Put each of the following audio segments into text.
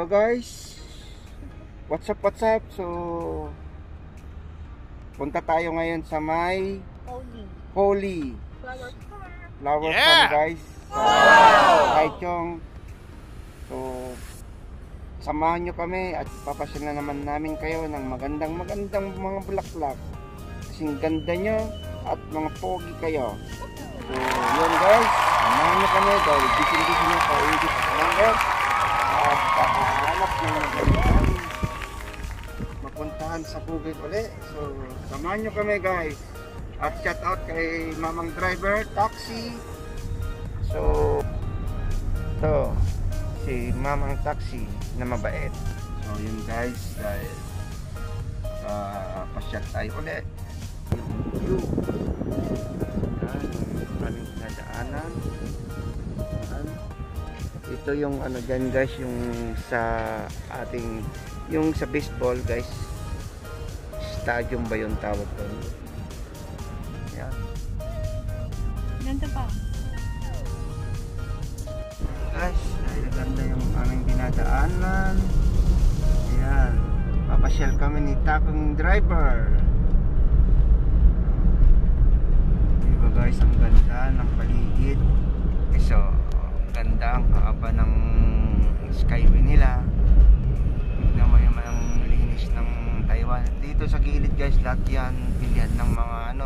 guys, what's up? So punta tayo ngayon sa may Holy Flower Farm guys, Taichung. So samahan nyo kami at papasyalan naman namin kayo ng magandang mga bulaklak, kasing ganda nyo at mga pogi kayo. So yun guys, samahan nyo kami dahil busy nyo sa edit number at kakahanap ng magandang mapuntahan sa Bukid ulit. So samahan nyo kami guys, at shout out kay Mamang Driver Taxi. So to si Mamang Taxi na mabait. So yun guys, dahil pasyat tayo ulit. Yung aming nadaanan. Ito yung ano dyan guys, yung sa ating, yung sa baseball guys, stadium ba yung tawag doon? Yan. Ganda pa Guys, dahil ganda yung aming dinadaanan. Ayan, papasyal kami ni Takong Driver. Diba guys, ang ganda ng paligid. So ganda ang kaaba ng skyway nila. Tignan mo naman ang linis ng Taiwan. Dito sa gilid guys, lahat yan pilihan ng mga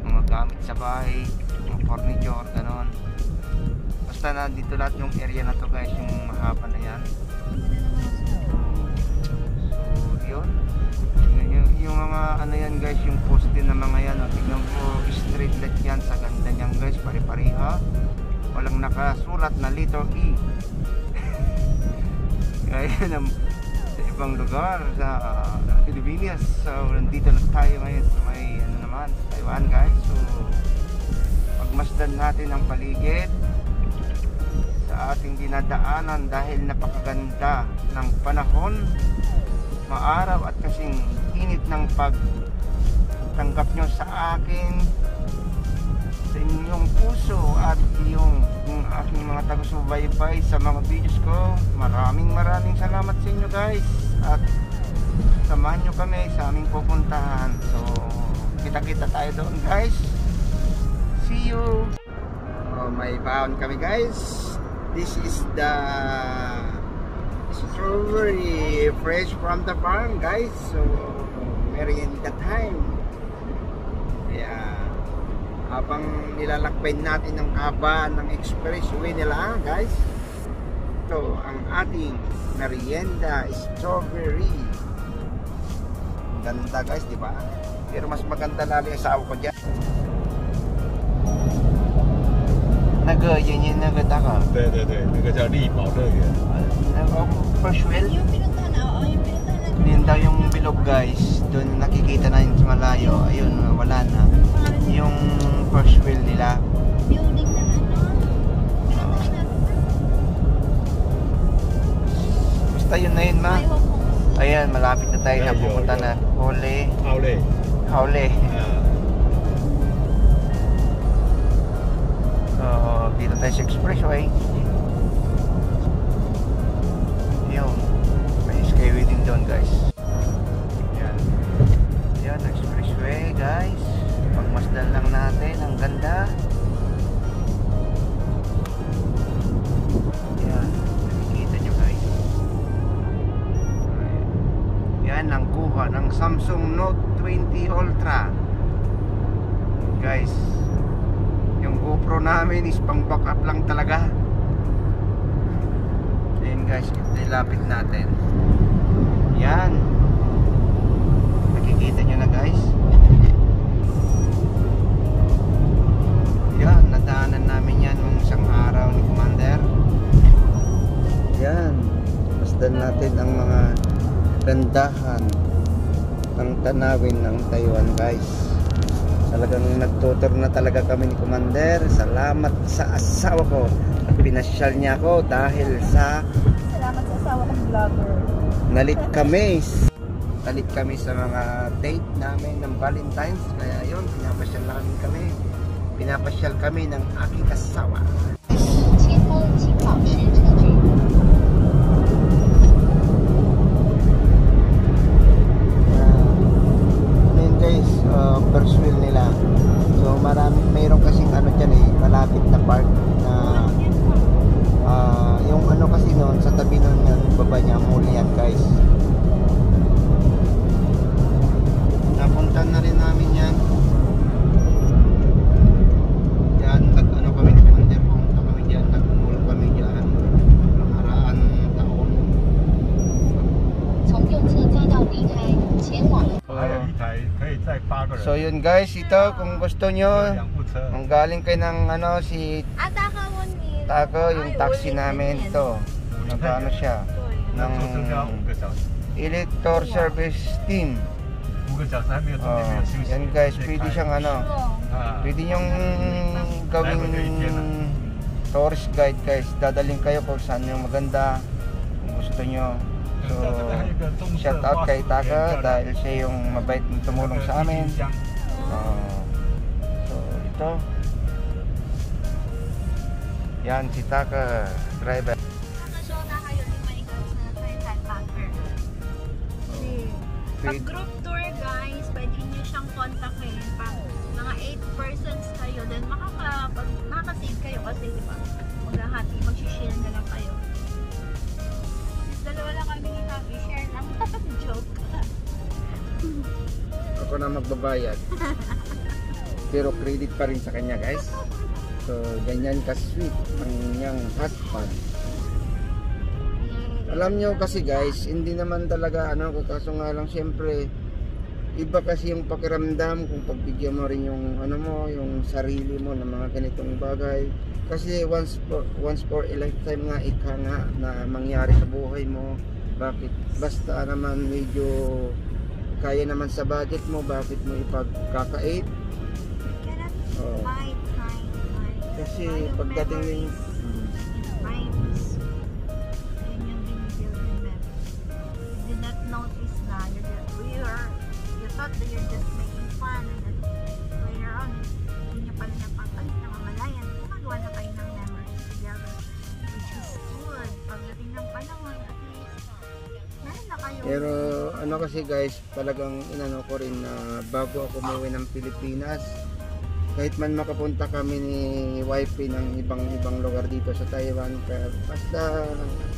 mga gamit sa bahay, mga furniture, ganon. Basta na dito lahat yung area na to guys, yung mahaba na yan. So yun, yung mga yan guys, yung poste na mga yan, tignan ko, straight light yan, sa ganda niyan guys, pare-pareha. Walang nakasulat na letter E. Kaya sa ibang lugar sa Pilipinas. So nandito na tayo ngayon sa may naman, Taiwan guys. So pagmasdan natin ang paligid sa ating dinadaanan dahil napakaganda ng panahon, maaraw at kasing init ng pagtanggap nyo sa akin, sa inyong puso at yung aking mga taga-subaybay sa mga videos ko. Maraming salamat sa inyo guys, at samahan nyo kami sa aming pupuntahan. So kita-kita tayo doon guys. See you. May baon kami guys. This is the strawberry fresh from the farm guys. So merienda time. Yeah. Habang nilalakbay natin ang kaba ng expressway nila guys, ito ang ating merienda strawberry. Ganda guys, di ba? Pero mas maganda lalo yung asawa ko dyan. Yun nagata ka? 对对对，那个叫力宝乐园。 Persuel? yung pinuntahan na. Oo, yung pinuntahan na. Yun daw yung bilog guys. Doon nakikita na yun sa malayo. Ayun, wala na. Yung Persuel nila. Building ng pinuntahan natin. Basta yun na yun ma. Ayan, malapit na tayo na pupunta na. Haole. So, dito tayo sa expressway. Yun, may skyway din doon guys. Yan, expressway guys. Pagmasdan lang natin, ang ganda. Yan, nakikita nyo guys. Yan ang kuha ng Samsung Note 20 Ultra guys. Yung GoPro namin is pang backup lang talaga. Ayan guys, nilapit natin. Yan, nakikita nyo na guys. Yan, nadaanan namin yan nung isang araw ni Commander. Yan, masdan natin ang mga gandahan ng tanawin ng Taiwan guys. Talagang nagtutur na talaga kami ni Commander. Salamat sa asawa ko at pinasyal niya ako dahil sa Salamat sa asawa kong vlogger. nalit kami sa mga date namin ng Valentine's. Kaya yun, pinapasyal kami ng aking asawa. Minamuli yan guys. Napuntan na rin namin yan. Yan, nag-ano kami ni Commander, pumunta kami dyan, nag-mall kami dyan. Nakaraan taon. 从右侧匝道离开，前往。 还有一台可以载8个人。 So yun guys, ito kung gusto nyo, 2部车。 kung galing kayo ng ano, si Ataka mo ni. Taco, yung taxi namin to. Nagano siya? 那坐车就要5个小时。 Elector Service Team. 5个小时还没有中间没有休息。 Yan guys, pwede siyang ano, 啊。 pwede nyong gawing tourist guide guys. Dadaling kayo kung saan yung maganda, kung gusto nyo. So, shout out kay Taka dahil siya yung mabait na tumulong sa amin. So, ito. Yan, si Taka, driver. 他说那还有另外一个车可以载8个人。 Pag group tour guys, pwede nyo siyang kontakin. Pag mga 8 persons kayo, then makaka-save kayo kasi diba, maghahati, mag-share na lang kayo. Dalawa lang kami ni Happy, share lang. Joke. Ako na magbabayad. Pero credit pa rin sa kanya guys. So, ganyan ka-sweet ang niyang husband. Alam nyo kasi guys, hindi naman talaga ano, kaso nga lang syempre iba kasi yung pakiramdam kung pagbigyan mo rin yung ano mo, yung sarili mo ng mga ganitong bagay. Kasi once for a lifetime nga ika nga na mangyari sa buhay mo. Bakit? Basta naman medyo kaya naman sa budget mo, bakit mo ipagkakait? Oh. Kasi pagdating ng thought that you're just making fun and then later on hindi nyo pala napakalit na mamalayan, gumagawa na kayo ng memories together, which is good. Pagdating ng panahon, at least meron na kayo. Pero ano kasi guys, talagang inano ko rin na bago ako umuwi ng Pilipinas, kahit man makapunta kami ni wifey ng ibang lugar dito sa Taiwan, kaya basta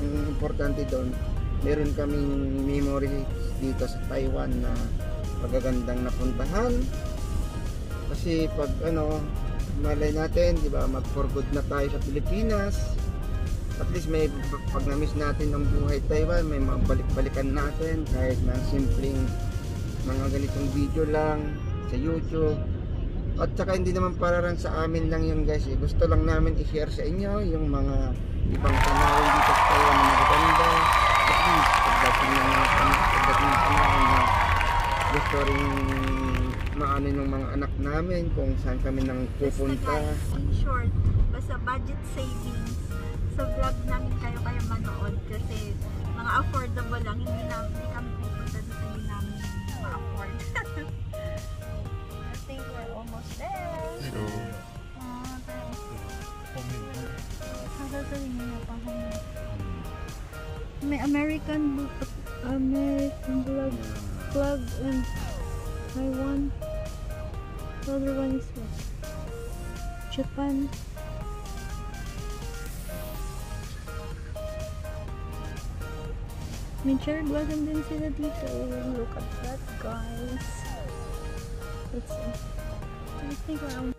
ang importante doon, meron kaming memories dito sa Taiwan na magagandang napuntahan. Kasi pag ano, malay natin, di ba, mag for good na tayo sa Pilipinas, at least may pag na-miss natin ng buhay Taiwan, may mabalik-balikan natin kahit na simpleng mga ganitong video lang sa YouTube. At saka hindi naman para lang sa amin lang yun guys, gusto lang namin i-share sa inyo yung mga ibang tanawin dito sa Taiwan na magaganda. At least pagdating ng panahon na gusto rin maano ng mga anak namin kung saan kami nang pupunta. In short, basta budget savings sa vlog namin kayo manood kasi mga affordable lang, hindi kami pupunta doon sa hindi namin ma-afford. I think we're almost there. So, may American plug and Taiwan. The other one is what? Japan. May cherry blossom din sila dito. Look at that guys. Let's see. I think around.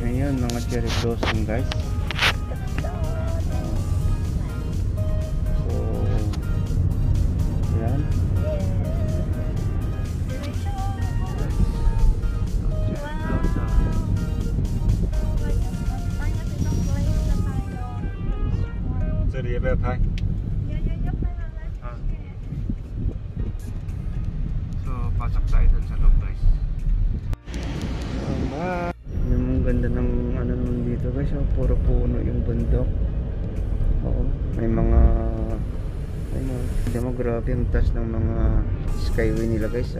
ngayon mga cherry blossom guys. So, yan.这里要不要拍？ So, pasok tayo dun sa loob guys. Yung ganda ng ano naman dito guys, oh, puro puno yung bundok. Oo, may mga mo, grabe yung taas ng mga skyway nila guys.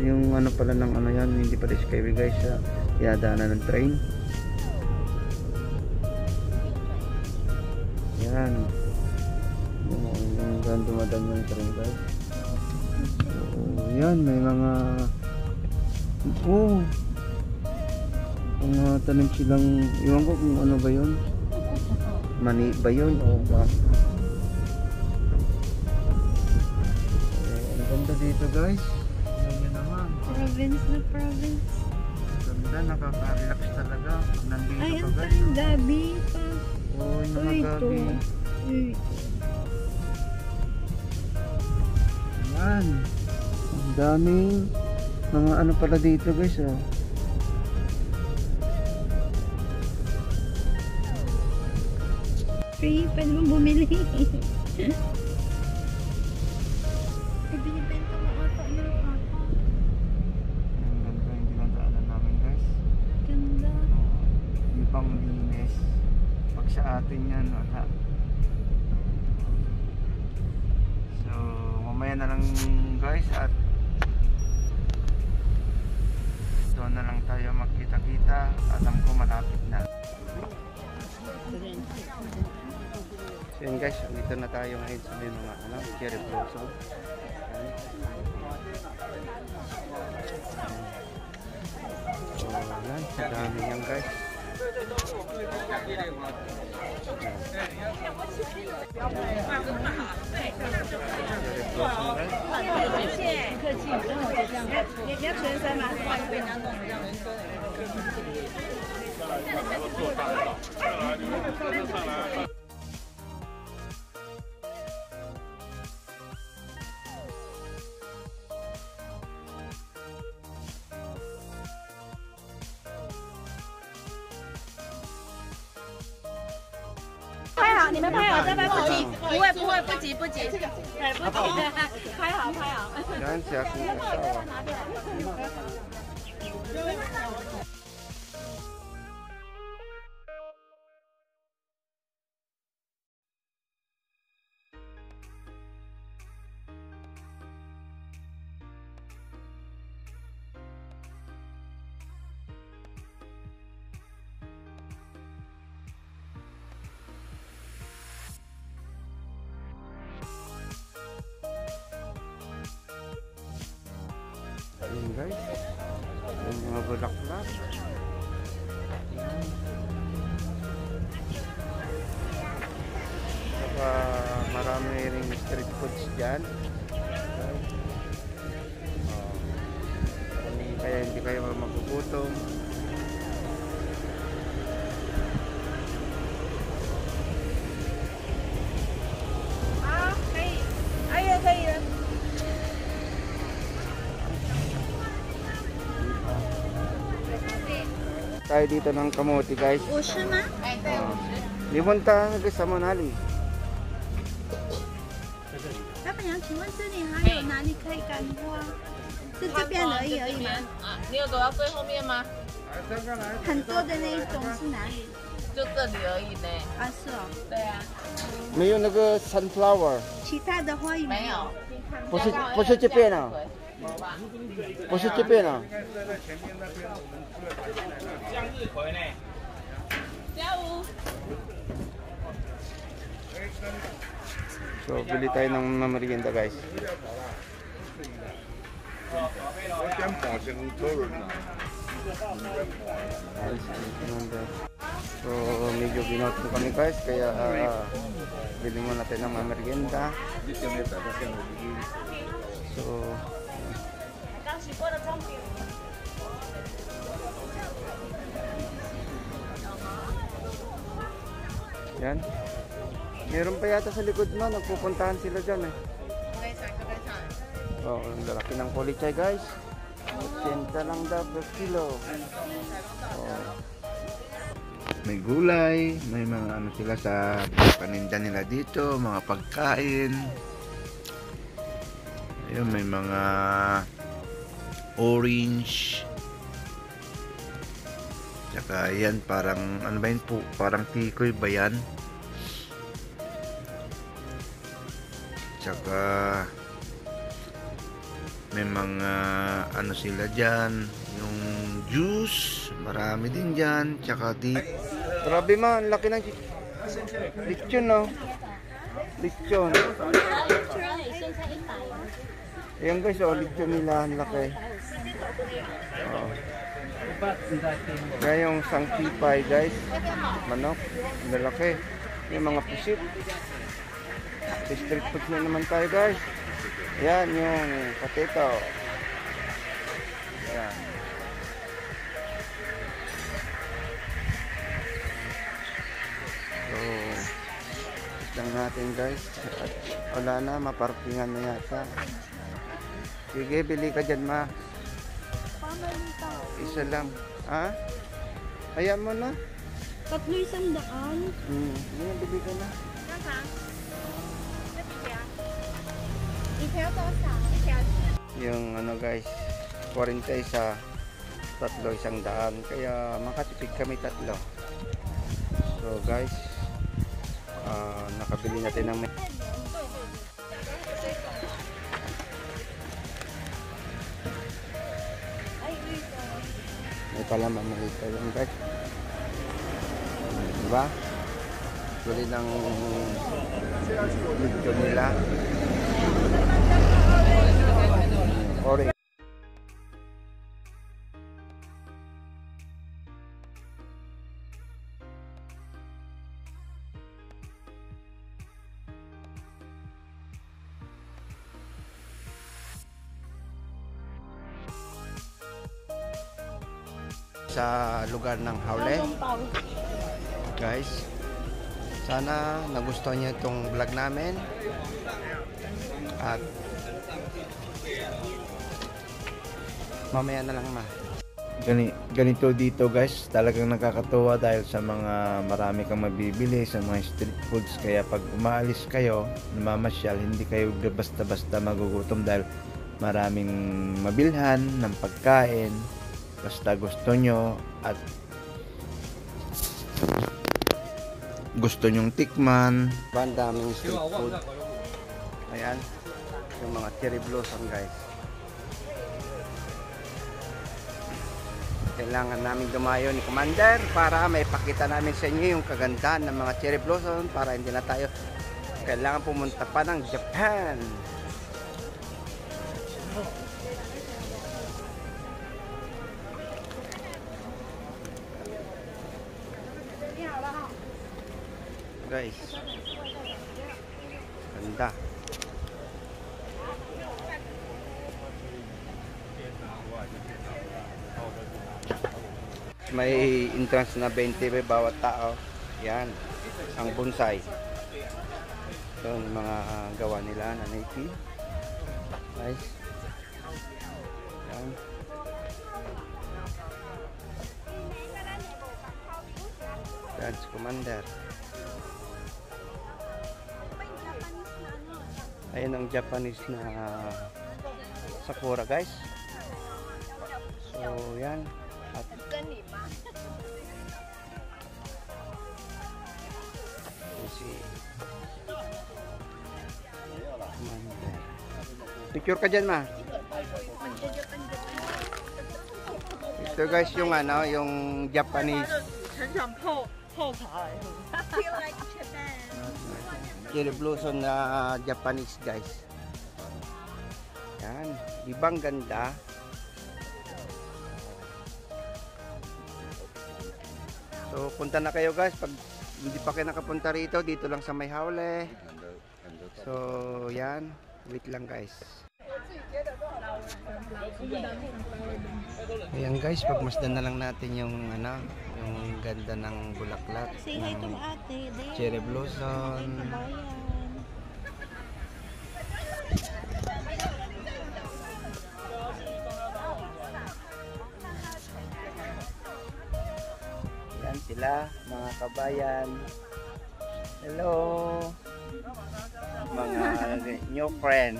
Yung ano pala ng ano yan, hindi pala skyway guys, yadaanan ng train. Yan. Yung dumadaan ng train guys. Yan, may mga mga tanim silang, iwan ko kung ano ba yun, mani ba yun o ba, guys. Ayan naman. Province na province. Ganda, nakaka-relax talaga. Pag nandito Ay, ka ang guys. tayong gabi pa. Oo, yung mga Uy, gabi. Uy. Ayan. Ang daming mga ano pala dito guys. Oh. Free, pwede mong bumili. Ay, binibenta mo ata na papa. Ang ganda yung dinadaanan namin guys. Ganda. Yung pang linis. Pag sa atin yan, wala. So, mamaya na lang guys at doon na lang tayo magkita-kita. Alam ko malapit na. So yun guys, dito na tayo ngayon sa may mga cherry blossom. So yan, sa dami yan guys. Cherry blossom guys. Yan si aking asawa. Ayun guys, yung mga bulaklak. Saka marami ring street foods dyan. Kaya hindi kayo magugutom. Tayo dito ng kamote guys. 我是吗？ 你问他那个什么哪里？ 老板娘，请问这里还有哪里可以干花？是这边而已吗？啊，你有走到最后面吗？很多的那一种是哪里？就这里而已呢。啊，是哦。对啊，没有那个 sunflower， 其他的花有没有。不是这边啊，不是这边啊。下午。 So, bili tayo ng merienda guys. So, medyo binot po kami guys, kaya bili mo natin ng merienda. So, yan. Meron pa yata sa likod mo, nagpupuntahan sila dyan eh. Oo, ang lalaki ng polichay guys. 80 lang daw per kilo. Oo. May gulay, may mga ano sila sa paninda nila dito, mga pagkain. Ayun, may mga orange. Tsaka yan, parang, ano ba yun po? Parang tikoy ba yan? Tsaka may mga ano sila dyan, yung juice, marami din dyan, tsaka di. Grabe man, laki ng lechon no? Lechon. Ayan guys, oh, lechon nila, ang laki. Oh. Kaya yung sangkipay guys, manok, ang lalaki. Yung mga pusit. Street food na naman tayo guys. Yan yung potato. Yan. So, lang natin guys. At wala na, maparkingan na yata. Sige, bili ka dyan ma. Isa lang. Ha? Hayaan mo na. 300. Yan, bili ka na. 一条多少？一条。 Yung ano guys, 40 isa, tatlo 100. Kaya makatipid kami tatlo. So guys, nakabili natin ng may palaman na ito yung guys. Diba? Tuloy ng video nila. Orange. Sa lugar ng Hawle. Guys, sana nagustuhan niyo itong vlog namin. At mamaya na lang ma. Ganito dito guys, talagang nakakatuwa dahil sa mga marami kang mabibili sa mga street foods. Kaya pag umaalis kayo, namamasyal, hindi kayo basta-basta magugutom dahil maraming mabilhan ng pagkain. Basta gusto nyo at gusto nyong tikman. Ang daming street food. Ayan, yung mga cherry blossom guys. Kailangan namin dumayo ni Commander para may pakita namin sa inyo yung kagandahan ng mga cherry blossom para hindi na tayo kailangan pumunta pa ng Japan. Guys, ganda. May entrance na 20 bawat tao. Yan, ang bonsai. Ito yung mga gawa nila na native. Guys, yan. That's Commander. Ayan ang Japanese na sakura guys. So yan. At picture ka dyan ma. Ito guys yung ano, yung Japanese cherry blossom na Japanese guys. Yan, ibang ganda. So punta na kayo guys pag hindi pa kayo nakapunta rito, dito lang sa may Hawle. So yan, wait lang guys. Ayan guys, pagmasdan na lang natin yung ano, yung ganda ng bulaklak. Say hi to ate. Cherry blossom. Yan sila, mga kabayan. Hello. Mga new friend.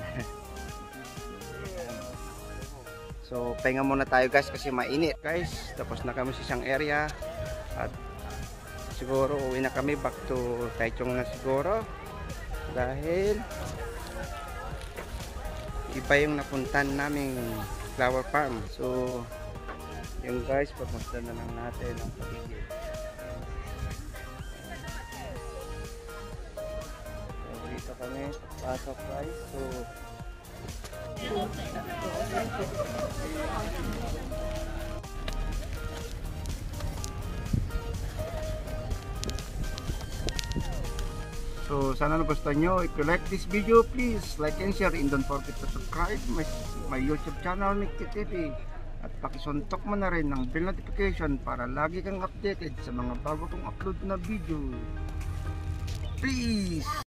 So, pahinga muna tayo guys kasi mainit guys. Tapos na kami sa isang area. At siguro uwi na kami back to Taichung na siguro. Dahil iba yung napuntan naming flower farm. So, yung guys, pagmasdan na lang natin ang paligid. So, dito kami, pasok guys. So, So sana nagustuhan nyo. If you like this video, please like and share, and don't forget to subscribe my YouTube channel, Nicky TV. At pakisuntok mo na rin ng bell notification para lagi kang updated sa mga bago kong upload na video. Peace!